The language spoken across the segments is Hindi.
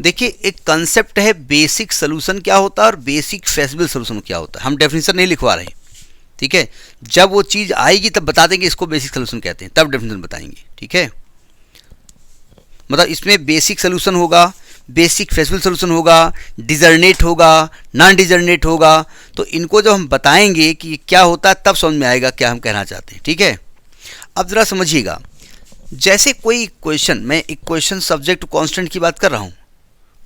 देखिए एक कंसेप्ट है बेसिक सोल्यूशन क्या होता है और बेसिक फेसिबल सोल्यूशन क्या होता है। हम डेफिनेशन नहीं लिखवा रहे हैं, ठीक है। जब वो चीज़ आएगी तब बता देंगे इसको बेसिक सोल्यूशन कहते हैं, तब डेफिनेशन बताएंगे, ठीक है। मतलब इसमें बेसिक सोल्यूशन होगा, बेसिक फेसिबल सोल्यूशन होगा, डिजर्नेट होगा, नॉन डिजर्नेट होगा। तो इनको जब हम बताएंगे कि क्या होता है तब समझ में आएगा क्या हम कहना चाहते हैं, ठीक है। अब ज़रा समझिएगा, जैसे कोई इक्वेशन, मैं इक्वेशन सब्जेक्ट टू कांस्टेंट की बात कर रहा हूँ,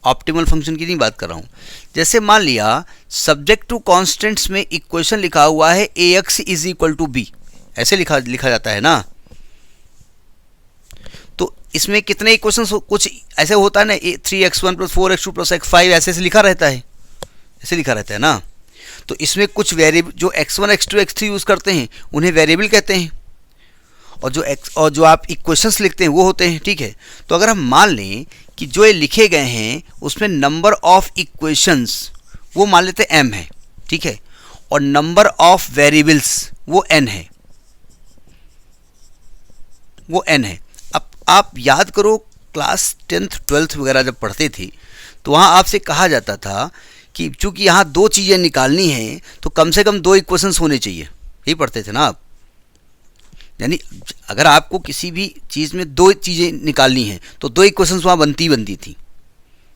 ऑप्टिमल फंक्शन की नहीं बात कर रहा हूँ। जैसे मान लिया सब्जेक्ट टू कांस्टेंट्स में इक्वेशन लिखा हुआ है ax is equal to b, ऐसे लिखा जाता है ना। तो इसमें कितने इक्वेशंस, कुछ ऐसे होता है ना 3x1 + 4x2 + x5 ऐसे लिखा रहता है, ऐसे लिखा रहता है ना। तो इसमें कुछ वेरिएबल जो x1 x2 x3 यूज़ करते हैं उन्हें वेरिएबल कहते हैं, और जो आप इक्वेशंस लिखते हैं वो होते हैं, ठीक है। तो अगर हम मान लें कि जो ये लिखे गए हैं उसमें नंबर ऑफ इक्वेशंस वो मान लेते हैं m है, ठीक है, और नंबर ऑफ वेरिएबल्स वो n है, वो n है। अब आप याद करो क्लास 10th 12th वगैरह जब पढ़ते थे तो वहाँ आपसे कहा जाता था कि चूंकि यहाँ दो चीज़ें निकालनी हैं तो कम से कम दो इक्वेशंस होने चाहिए, यही पढ़ते थे ना आप। यानी अगर आपको किसी भी चीज़ में दो चीज़ें निकालनी हैं तो दो इक्वेशंस वहाँ बनती थी,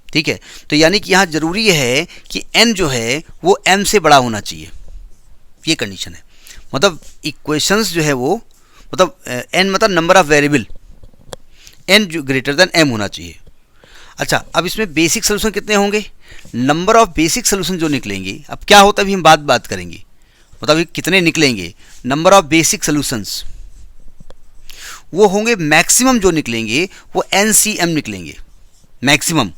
ठीक है। तो यानी कि यहाँ ज़रूरी है कि n जो है वो m से बड़ा होना चाहिए, ये कंडीशन है। मतलब इक्वेशंस जो है वो मतलब n मतलब नंबर ऑफ वेरिएबल, n जो ग्रेटर देन m होना चाहिए। अच्छा, अब इसमें बेसिक सोल्यूशन कितने होंगे, नंबर ऑफ बेसिक सोल्यूशन जो निकलेंगे, अब क्या होता है अभी हम बात करेंगे, मतलब कितने निकलेंगे नंबर ऑफ बेसिक सोल्यूशंस, वो होंगे मैक्सिमम जो निकलेंगे वो NCM निकलेंगे, मैक्सिमम।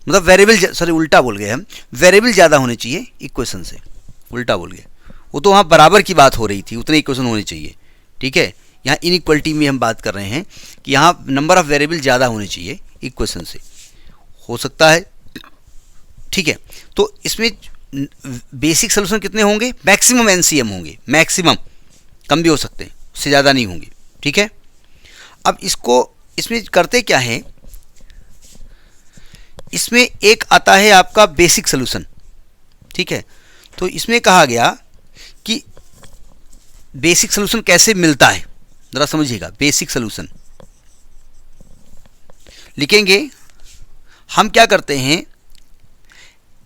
मतलब वेरिएबल, सॉरी उल्टा बोल गए हम, वेरिएबल ज़्यादा होने चाहिए इक्वेशन से, उल्टा बोल गए। वो तो वहाँ बराबर की बात हो रही थी, उतने इक्वेशन होने चाहिए, ठीक है। यहाँ इनइक्वलिटी में हम बात कर रहे हैं कि यहाँ नंबर ऑफ वेरिएबल ज़्यादा होने चाहिए इक्वेशन से, हो सकता है, ठीक है। तो इसमें बेसिक सोल्यूशन कितने होंगे, मैक्सिमम NCM होंगे, मैक्सिमम, कम भी हो सकते हैं, उससे ज़्यादा नहीं होंगे, ठीक है। अब इसमें करते क्या है, इसमें एक आता है आपका बेसिक सोल्यूशन, ठीक है। तो इसमें कहा गया कि बेसिक सोल्यूशन कैसे मिलता है, ज़रा समझिएगा। बेसिक सोल्यूशन लिखेंगे, हम क्या करते हैं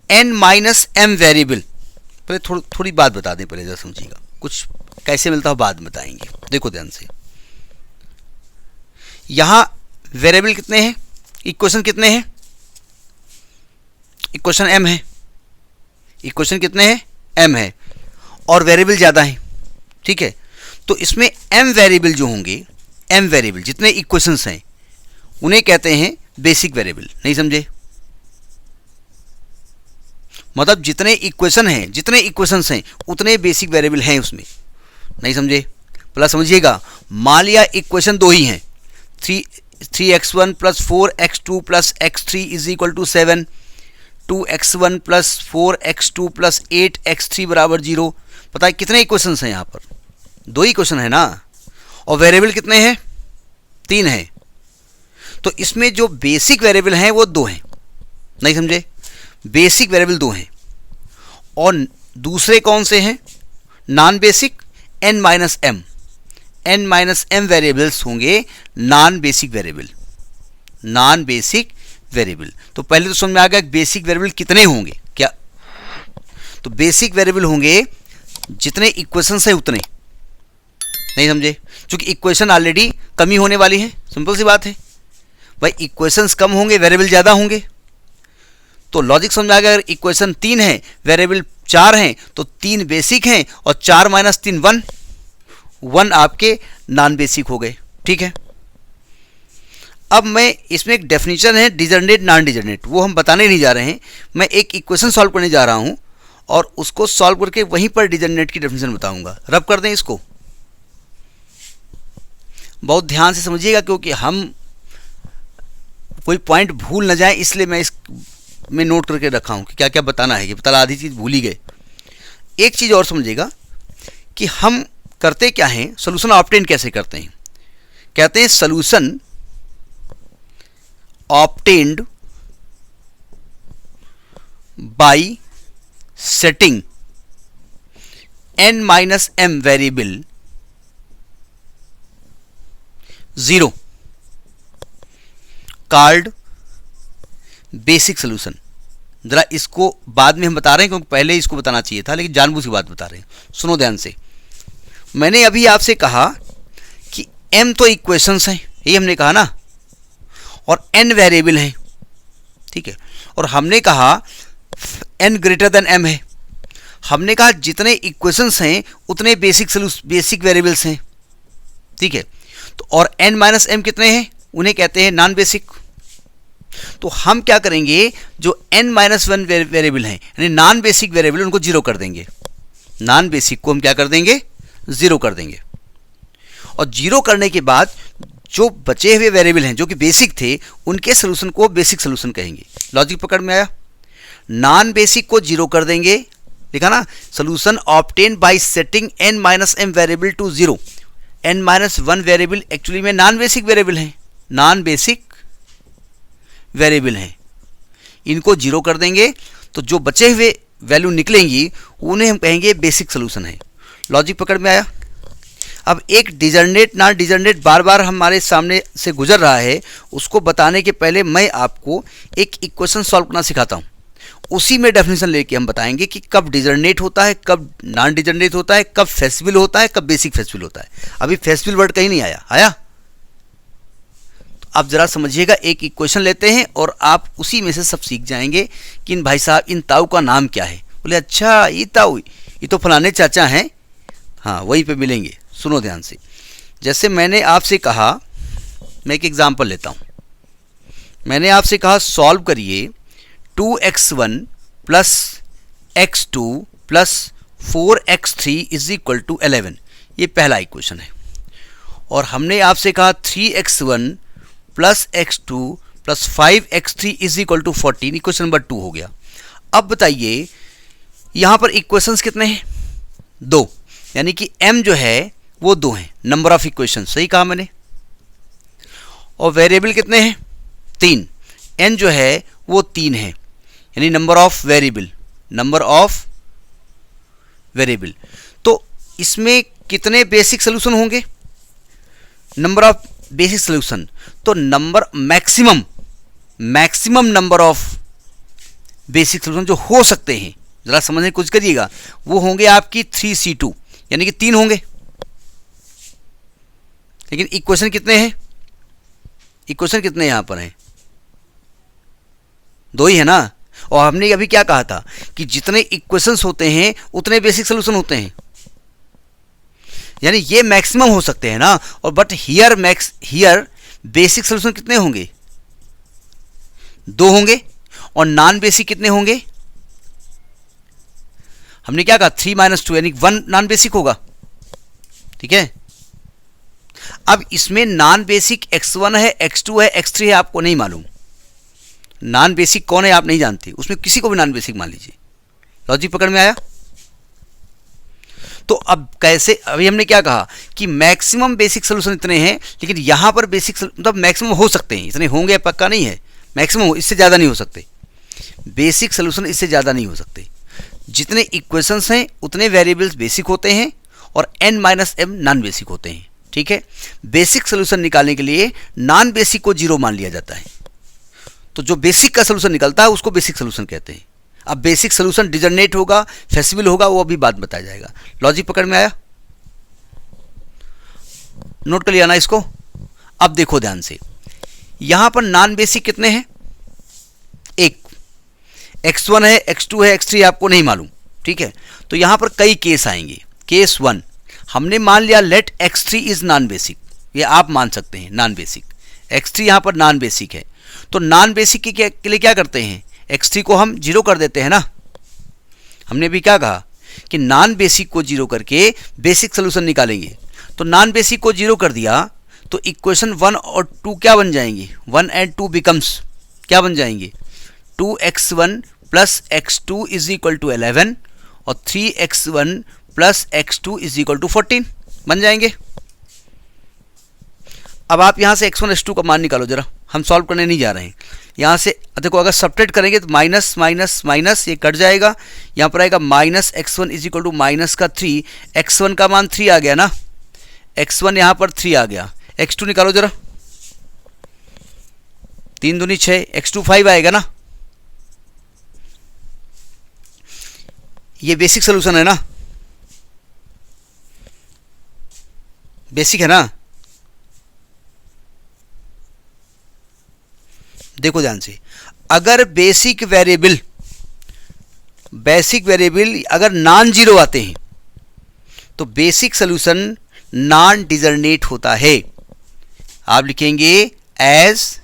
n - m वेरिएबल, पहले थोड़ी बात बता दें, पहले ज़रा समझिएगा, कुछ कैसे मिलता है बाद में बताएंगे, देखो ध्यान से। यहाँ वेरिएबल कितने हैं, इक्वेशन कितने हैं, इक्वेशन m है, इक्वेशन कितने हैं m है, और वेरिएबल ज़्यादा है, ठीक है। तो इसमें m वेरिएबल जो होंगे, m वेरिएबल जितने इक्वेशंस हैं उन्हें कहते हैं बेसिक वेरिएबल, नहीं समझे। मतलब जितने इक्वेशन हैं, जितने इक्वेशंस हैं उतने बेसिक वेरिएबल हैं उसमें, नहीं समझे। प्लस समझिएगा, मान लिया इक्वेशन दो ही हैं, 3x1 + 4x2 + x3 is equal to 7, 2x1 + 4x2 + 8x3 = 0। पता है कितने इक्वेशंस हैं यहाँ पर, दो ही इक्वेशन है ना, और वेरिएबल कितने हैं, 3 हैं। तो इसमें जो बेसिक वेरिएबल हैं वो 2 हैं, नहीं समझे, बेसिक वेरिएबल 2 हैं, और दूसरे कौन से हैं, non basic, n - m variables होंगे non basic variable, non basic variable. तो पहले तो समझ में आ गया बेसिक वेरिएबल कितने होंगे, क्या, तो बेसिक वेरिएबल होंगे जितने इक्वेशंस हैं उतने, नहीं समझे। क्योंकि इक्वेशन ऑलरेडी कमी होने वाली है, सिंपल सी बात है भाई, इक्वेशंस कम होंगे वेरिएबल ज़्यादा होंगे। तो लॉजिक समझ आ गया, अगर इक्वेशन 3 है वेरिएबल 4 हैं तो 3 बेसिक हैं और 4 - 3 1 आपके नॉन बेसिक हो गए, ठीक है। अब मैं इसमें एक डेफिनेशन है डिजर्नेट नॉन डिजर्नेट, वो हम बताने नहीं जा रहे हैं, मैं एक इक्वेशन सॉल्व करने जा रहा हूं और उसको सॉल्व करके वहीं पर डिजर्नेट की डेफिनेशन बताऊंगा। रब कर दें इसको, बहुत ध्यान से समझिएगा क्योंकि हम कोई पॉइंट भूल न जाए, इसलिए मैं इसमें नोट करके रखा हूँ कि क्या क्या बताना है, कि पता आधी चीज़ भूल ही गए। एक चीज़ और समझिएगा कि हम करते क्या हैं, सोल्यूशन ऑब्टेन कैसे करते हैं। कहते हैं solution obtained by setting n minus m variable 0 called basic solution. जरा इसको बाद में हम बता रहे हैं क्योंकि पहले इसको बताना चाहिए था, लेकिन जानबूझ की बात बता रहे हैं। सुनो ध्यान से। मैंने अभी आपसे कहा कि m तो इक्वेशंस हैं, ये हमने कहा ना, और n वेरिएबल हैं, ठीक है। और हमने कहा n ग्रेटर देन m है। हमने कहा जितने इक्वेशंस हैं उतने बेसिक वेरिएबल्स हैं, ठीक है। तो और n माइनस m कितने हैं, उन्हें कहते हैं नॉन बेसिक। तो हम क्या करेंगे, जो n माइनस वन वेरिएबल हैं यानी नॉन बेसिक वेरिएबल, उनको जीरो कर देंगे। नॉन बेसिक को हम क्या कर देंगे, जीरो कर देंगे। और जीरो करने के बाद जो बचे हुए वेरिएबल हैं जो कि बेसिक थे, उनके सोल्यूशन को बेसिक सोल्यूशन कहेंगे। लॉजिक पकड़ में आया। नॉन बेसिक को जीरो कर देंगे, देखा ना, solution obtain by setting n minus m variable to zero. n minus one variable actually में नॉन बेसिक वेरिएबल हैं, नॉन बेसिक वेरिएबल हैं, इनको जीरो कर देंगे। तो जो बचे हुए वैल्यू निकलेंगी उन्हें हम कहेंगे बेसिक सोल्यूशन है। लॉजिक पकड़ में आया। अब एक डिजर्नेट नॉन डिजर्नेट बार बार हमारे सामने से गुजर रहा है, उसको बताने के पहले मैं आपको एक इक्वेशन सॉल्व करना सिखाता हूँ। उसी में डेफिनेशन लेके हम बताएंगे कि कब डिजर्नेट होता है, कब नॉन डिजर्नेट होता है, कब फेसिबल होता है, कब बेसिक फेसिबल होता है। अभी फेसिबल वर्ड कहीं नहीं आया। आप ज़रा समझिएगा। एक इक्वेशन लेते हैं और आप उसी में से सब सीख जाएंगे कि इन भाई साहब इन ताऊ का नाम क्या है। बोले अच्छा ये ताऊ, ये तो फलाने चाचा हैं, हाँ वहीं पे मिलेंगे। सुनो ध्यान से। जैसे मैंने आपसे कहा, मैं एक एग्जांपल लेता हूँ। मैंने आपसे कहा सॉल्व करिए 2x1 plus x2 plus 4x3 is equal to 11। ये पहला इक्वेशन है। और हमने आपसे कहा 3x1 plus x2 plus 5x3 is equal to 14। Equation number 2 हो गया। अब बताइए यहाँ पर इक्वेशंस कितने हैं, 2, यानी कि m जो है वो 2 हैं, नंबर ऑफ इक्वेशन, सही कहा मैंने। और वेरिएबल कितने हैं, 3, n जो है वो 3 है, यानी नंबर ऑफ वेरिएबल। तो इसमें कितने बेसिक सोल्यूशन होंगे, नंबर ऑफ बेसिक सोल्यूशन, तो maximum number of basic solution जो हो सकते हैं, जरा समझने की कोशिश करिएगा, वो होंगे आपकी 3c2, यानी कि 3 होंगे। लेकिन इक्वेशन कितने हैं, यहां पर हैं, 2 ही है ना। और हमने अभी क्या कहा था कि जितने इक्वेशंस होते हैं उतने बेसिक सोल्यूशन होते हैं, यानी ये मैक्सिमम हो सकते हैं ना। और बट हियर बेसिक सोल्यूशन कितने होंगे, 2 होंगे। और नॉन बेसिक कितने होंगे, हमने क्या कहा 3 - 2 यानी 1 नॉन बेसिक होगा, ठीक है। अब इसमें नॉन बेसिक x1 है, x2 है, x3 है, आपको नहीं मालूम। नॉन बेसिक कौन है आप नहीं जानते, उसमें किसी को भी नॉन बेसिक मान लीजिए। लॉजिक पकड़ में आया। तो अब कैसे, अभी हमने क्या कहा कि मैक्सिमम बेसिक सोल्यूशन इतने हैं, लेकिन यहां पर बेसिक मतलब मैक्सिमम हो सकते हैं, इतने होंगे पक्का नहीं है, मैक्सिमम, इससे ज़्यादा नहीं हो सकते। बेसिक सोल्यूशन इससे ज़्यादा नहीं हो सकते। जितने इक्वेशंस हैं उतने वेरिएबल्स बेसिक होते हैं और n minus m non basic होते हैं, ठीक है। बेसिक सोल्यूशन निकालने के लिए नॉन बेसिक को 0 मान लिया जाता है। तो जो बेसिक का सोल्यूशन निकलता है उसको बेसिक सोल्यूशन कहते हैं। अब बेसिक सोल्यूशन डिजर्नेट होगा, फेसिबल होगा, वो अभी बात बताया जाएगा। लॉजिक पकड़ में आया, नोट कर लिया ना इसको। अब देखो ध्यान से, यहां पर नॉन बेसिक कितने हैं, 1, x1 है, x2 है, x3 आपको नहीं मालूम, ठीक है। तो यहां पर कई केस आएंगे। केस 1 हमने मान लिया late x3 is non basic, ये आप मान सकते हैं नॉन बेसिक। x3 यहां पर नॉन बेसिक है, तो नॉन बेसिक के लिए क्या करते हैं, x3 को हम 0 कर देते हैं ना। हमने भी क्या कहा कि नॉन बेसिक को 0 करके बेसिक सोल्यूशन निकालेंगे। तो नॉन बेसिक को 0 कर दिया तो इक्वेशन 1 और 2 क्या बन जाएंगी, 1 and 2 बिकम्स क्या बन जाएंगे, 2x1 plus x2 is equal to 11 और 3x1 plus x2 is equal to 14 बन जाएंगे। अब आप यहां से x1 x2 का मान निकालो जरा, हम सॉल्व करने नहीं जा रहे हैं। यहाँ से देखो अगर सब्ट्रैक्ट करेंगे तो माइनस माइनस माइनस ये कट जाएगा, यहाँ पर आएगा minus x1 is equal to minus का 3, x1 का मान 3 आ गया ना, x1 यहाँ पर 3 आ गया, x2 निकालो जरा, 3 दूनी 6, x2 5 आएगा ना। ये बेसिक सोल्यूशन है ना, बेसिक है ना। देखो ध्यान से, अगर बेसिक वेरिएबल अगर नॉन जीरो आते हैं तो बेसिक सोल्यूशन नॉन डिजर्नेट होता है। आप लिखेंगे as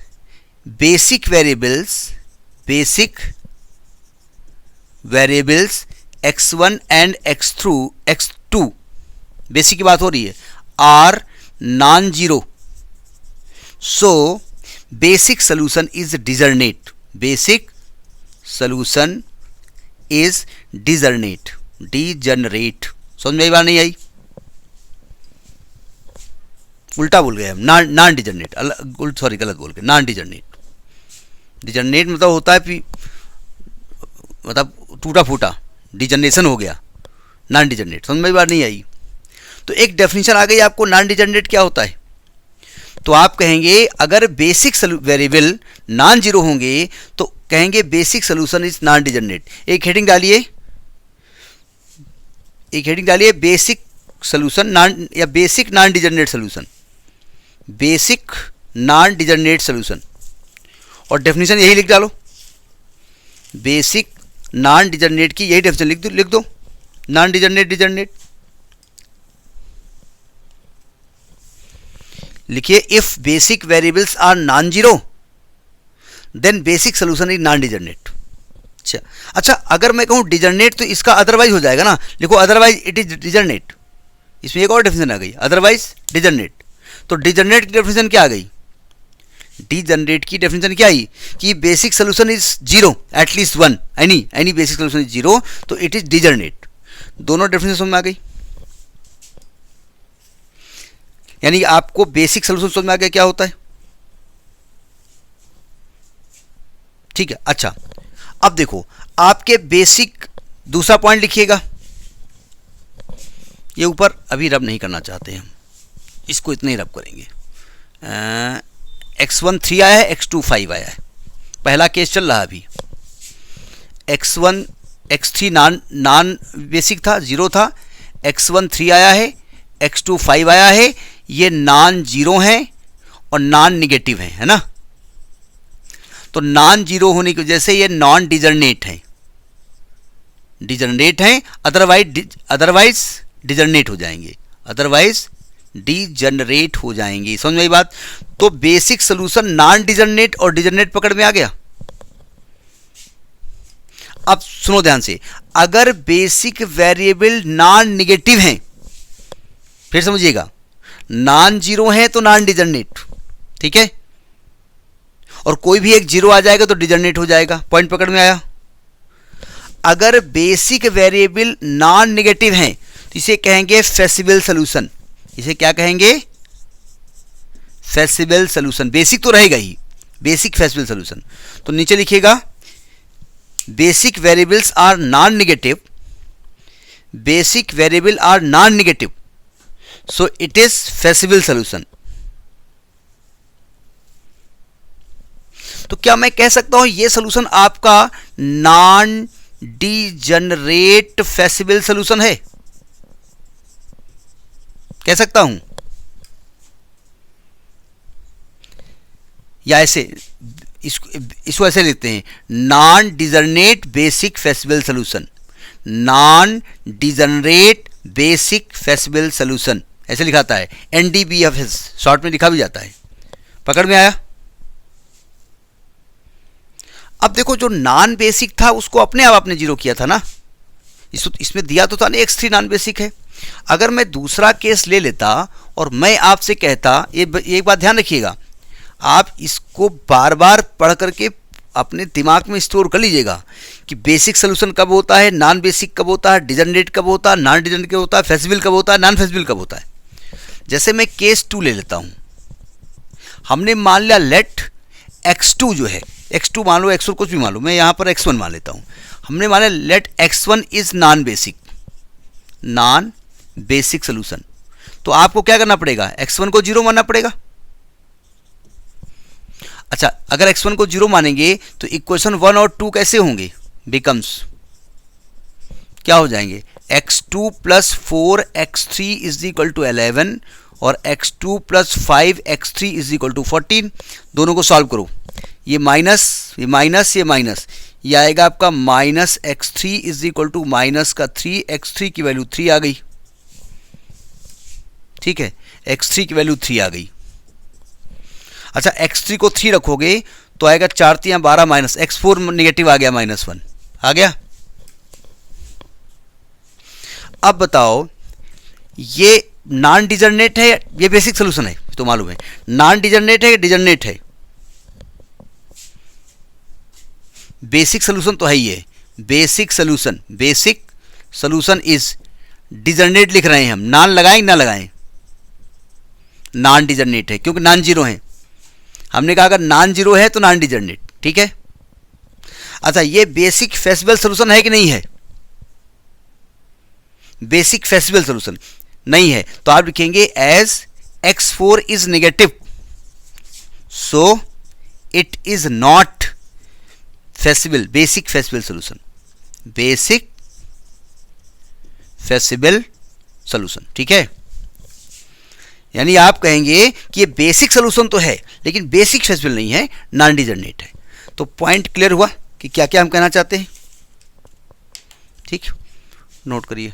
basic variables x1 and x2 basic की बात हो रही है, are non zero, so basic solution is degenerate, basic solution is degenerate. समझ में आई बात नहीं आई? उल्टा बोल गए हम, नॉन डिजर्नेट, सॉरी गलत बोल गए, नॉन डिजर्नेट। डिजर्नेट मतलब होता है मतलब टूटा फूटा, डिजनरेशन हो गया, नॉन डिजर्नेट। समझ में बात नहीं आई? तो एक डेफिनेशन आ गई आपको, नॉन डिजर्नेट क्या होता है। तो आप कहेंगे अगर बेसिक वेरिएबल नॉन जीरो होंगे तो कहेंगे basic solution is non degenerate. एक हेडिंग डालिए बेसिक सोल्यूशन नॉन, या basic non degenerate solution, basic non degenerate solution, और डेफिनेशन यही लिख डालो, बेसिक नॉन डिजर्नेट की यही डेफिनेशन लिख दो, नॉन डिजर्नेट। लिखिए if basic variables are non zero then basic solution is non degenerate. अच्छा अगर मैं कहूं डिजर्नेट तो इसका अदरवाइज हो जाएगा ना, लिखो अदरवाइज इट इज डिजर्नेट। इसमें एक और डेफिनेशन आ गई, अदरवाइज डिजर्नेट। तो डिजर्नेट की डेफिनेशन क्या आ गई? डिजनरेट की डेफिनेशन क्या आई कि basic solution is zero, at least one, any basic solution is zero, तो इट इज डिजर्नेट। दोनों डेफिनेशन समझ में आ गई, यानी आपको बेसिक सोल्यूशन समझ में आ गया क्या होता है। ठीक है। अच्छा अब देखो आपके बेसिक दूसरा पॉइंट लिखिएगा, ये ऊपर अभी रब नहीं करना चाहते हम, इसको इतने ही रब करेंगे। x1 3 आया है, x2 5 आया है, पहला केस चल रहा अभी। x3 नॉन बेसिक था, जीरो था, x1 3 आया है, x2 5 आया है, ये नॉन जीरो हैं और नॉन निगेटिव हैं, है ना। तो नॉन जीरो होने की वजह से ये नॉन डिजर्नेट हैं, अदरवाइज डिजर्नेट हो जाएंगे, अदरवाइज डिजनरेट हो जाएंगे। समझ में आई बात? तो बेसिक सोल्यूशन नॉन डिजर्नेट और डिजर्नेट पकड़ में आ गया। अब सुनो ध्यान से, अगर बेसिक वेरिएबल नॉन निगेटिव हैं, फिर समझिएगा, नॉन जीरो है तो नॉन डिजर्नेट, ठीक है, और कोई भी एक जीरो आ जाएगा तो डिजर्नेट हो जाएगा। पॉइंट पकड़ में आया? अगर बेसिक वेरिएबल नॉन निगेटिव हैं तो इसे कहेंगे फेसिबल सोल्यूशन। इसे क्या कहेंगे? Feasible solution. बेसिक तो रहेगा ही, बेसिक फेसिबल सोल्यूशन। तो नीचे लिखिएगा basic variables are non negative, basic variable are non negative, so it is feasible solution. तो क्या मैं कह सकता हूं ये सोल्यूशन आपका नॉन डिजनरेट फेसिबल सोल्यूशन है? कह सकता हूं? या ऐसे इसको ऐसे लिखते हैं, non degenerate basic feasible solution, non degenerate basic feasible solution, ऐसे लिखाता है, NDBFS शॉर्ट में लिखा भी जाता है। पकड़ में आया? अब देखो जो नॉन बेसिक था उसको अपने आप आपने जीरो किया था ना, इसमें दिया तो था ना x3 नॉन बेसिक है। अगर मैं दूसरा केस ले लेता और मैं आपसे कहता, ये एक बात ध्यान रखिएगा, आप इसको बार बार पढ़ करके अपने दिमाग में स्टोर कर लीजिएगा कि बेसिक सोल्यूशन कब होता है, नॉन बेसिक कब होता है, डिजनरेट कब होता है, नॉन डिजनरेट कब होता है, फेसिबल कब होता है, नॉन फेसिबल कब होता है। जैसे मैं केस 2 ले लेता हूं, हमने मान लिया लेट x2 जो है, x2 मान लो, x1 कुछ भी मान लो, मैं यहाँ पर x1 मान लेता हूँ। हमने माना let x1 is non basic solution. तो आपको क्या करना पड़ेगा, x1 को 0 मानना पड़ेगा। अच्छा, अगर x1 को 0 मानेंगे तो इक्वेशन 1 और 2 कैसे होंगे, बिकम्स क्या हो जाएंगे, x2 plus 4x3 is equal to 11 और x2 plus 5x3 is equal to 14। दोनों को सॉल्व करो, ये माइनस, ये माइनस, ये माइनस, ये आएगा आपका minus x3 is equal to minus का 3, x3 की वैल्यू 3 आ गई। ठीक है, x3 की वैल्यू 3 आ गई। अच्छा, x3 को 3 रखोगे तो आएगा 4 3 12 माइनस x4 नेगेटिव आ गया, -1 आ गया। अब बताओ ये नॉन डिजर्नेट है, ये बेसिक सोल्यूशन है तो मालूम है, नॉन डिजर्नेट है या डिजर्नेट है, बेसिक सोल्यूशन तो है ही है, बेसिक सोल्यूशन इज डिजर्नेट लिख रहे हैं हम, नॉन लगाएं ना लगाएं, नॉन डिजर्नेट है क्योंकि नॉन जीरो है। हमने कहा अगर नॉन जीरो है तो नॉन डिजर्नेट, ठीक है। अच्छा, ये बेसिक फेसिबल सोल्यूशन है कि नहीं है, बेसिक फेसिबल सोल्यूशन नहीं है तो आप लिखेंगे as x4 is negative so it is not feasible, basic feasible solution, basic feasible solution, ठीक है। यानी आप कहेंगे कि ये बेसिक सोल्यूशन तो है लेकिन बेसिक फेसिबल नहीं है, नॉन डिजर्नेट है। तो पॉइंट क्लियर हुआ कि क्या क्या हम कहना चाहते हैं, ठीक, नोट करिए।